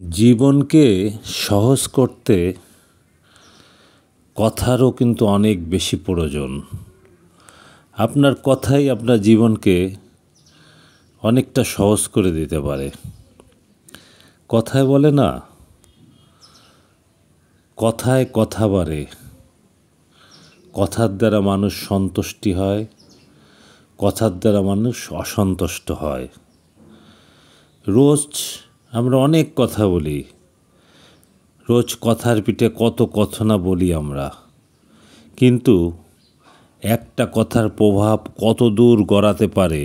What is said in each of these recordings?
জীবনকে সহজ করতে কথারও কিন্তু অনেক বেশি প্রয়োজন। আপনার কথাই আপনার জীবনকে অনেকটা সহজ করে দিতে পারে। কথায় বলে না, কথায় কথা বাড়ে। কথার দ্বারা মানুষ সন্তুষ্টি হয়, কথার দ্বারা মানুষ অসন্তুষ্ট হয়। রোজ আমরা অনেক কথা বলি, রোজ কথার পিঠে কত কথা না বলি আমরা, কিন্তু একটা কথার প্রভাব কত দূর গড়াতে পারে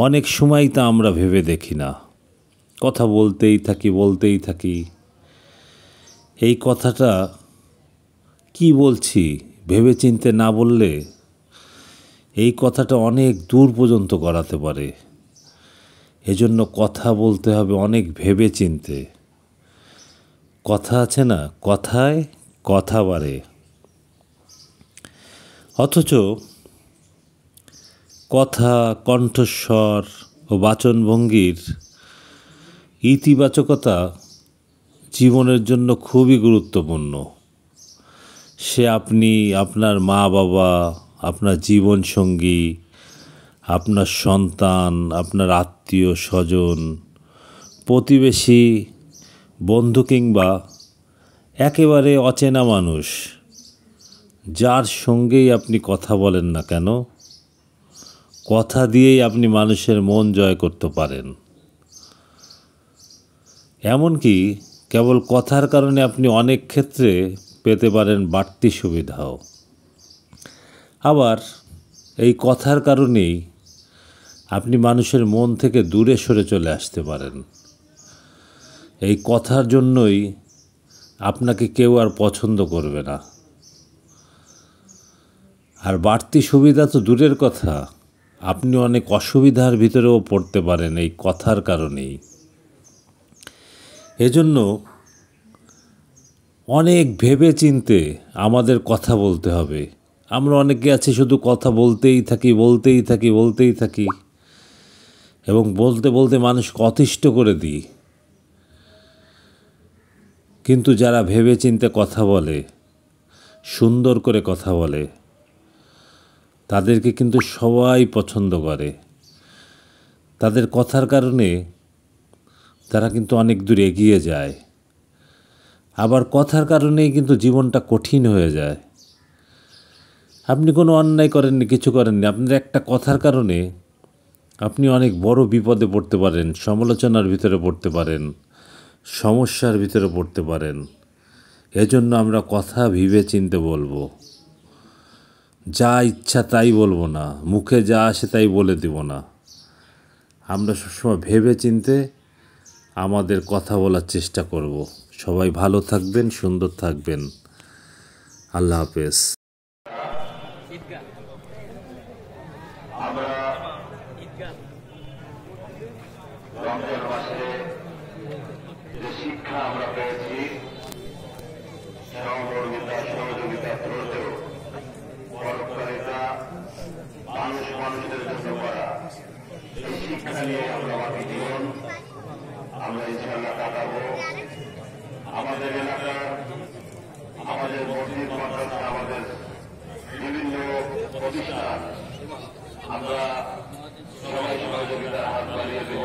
অনেক সময় তা আমরা ভেবে দেখি না। কথা বলতেই থাকি। এই কথাটা কি বলছি ভেবে চিনতে না বললে এই কথাটা অনেক দূর পর্যন্ত গড়াতে পারে। এজন্য কথা বলতে হবে অনেক ভেবে চিনতে। কথা আছে না, কথায় কথা বাড়ে। অথচ কথা, কণ্ঠস্বর ও বাচনভঙ্গির ইতিবাচকতা জীবনের জন্য খুবই গুরুত্বপূর্ণ। সে আপনি, আপনার মা বাবা, আপনার জীবনসঙ্গী, আপনার সন্তান, আপনার আত্মীয় স্বজন, প্রতিবেশী, বন্ধু কিংবা একেবারে অচেনা মানুষ, যার সঙ্গেই আপনি কথা বলেন না কেন, কথা দিয়েই আপনি মানুষের মন জয় করতে পারেন। এমনকি কেবল কথার কারণে আপনি অনেক ক্ষেত্রে পেতে পারেন বাড়তি সুবিধাও। আবার এই কথার কারণেই আপনি মানুষের মন থেকে দূরে সরে চলে আসতে পারেন। এই কথার জন্যই আপনাকে কেউ আর পছন্দ করবে না। আর বাড়তি সুবিধা তো দূরের কথা, আপনি অনেক অসুবিধার ভিতরেও পড়তে পারেন এই কথার কারণেই। এজন্য অনেক ভেবে চিনতে আমাদের কথা বলতে হবে। আমরা অনেকে আছি শুধু কথা বলতেই থাকি এবং বলতে বলতে মানুষকে অতিষ্ঠ করে দিই। কিন্তু যারা ভেবে চিনতে কথা বলে, সুন্দর করে কথা বলে, তাদেরকে কিন্তু সবাই পছন্দ করে। তাদের কথার কারণে তারা কিন্তু অনেক দূর এগিয়ে যায়। আবার কথার কারণেই কিন্তু জীবনটা কঠিন হয়ে যায়। আপনি কোনো অন্যায় করেননি, কিছু করেননি, আপনার একটা কথার কারণে আপনি অনেক বড় বিপদে পড়তে পারেন, সমালোচনার ভিতরে পড়তে পারেন, সমস্যার ভিতরে পড়তে পারেন। এজন্য আমরা কথা ভেবে চিনতে বলবো। যা ইচ্ছা তাই বলবো না, মুখে যা আসে তাই বলে দিব না। আমরা সবসময় ভেবে চিনতে আমাদের কথা বলার চেষ্টা করব। সবাই ভালো থাকবেন, সুন্দর থাকবেন। আল্লাহ হাফেজ। আমরা রমজান মাসে যে শিক্ষা আমরা পেয়েছি, সহমর্মিতা, সহযোগিতা, ধৈর্য, পরোপকারিতা, মানুষের জন্য করা, এই শিক্ষা নিয়ে আমরা বাকি জীবন আমরা ইনশাআল্লাহ কাটাবো। আমাদের এলাকার, আমাদের মসজিদ, মাদ্রাসা, আমাদের বিভিন্ন প্রতিষ্ঠান আমরা সবাই সহযোগিতার হাত বাড়িয়ে দেব।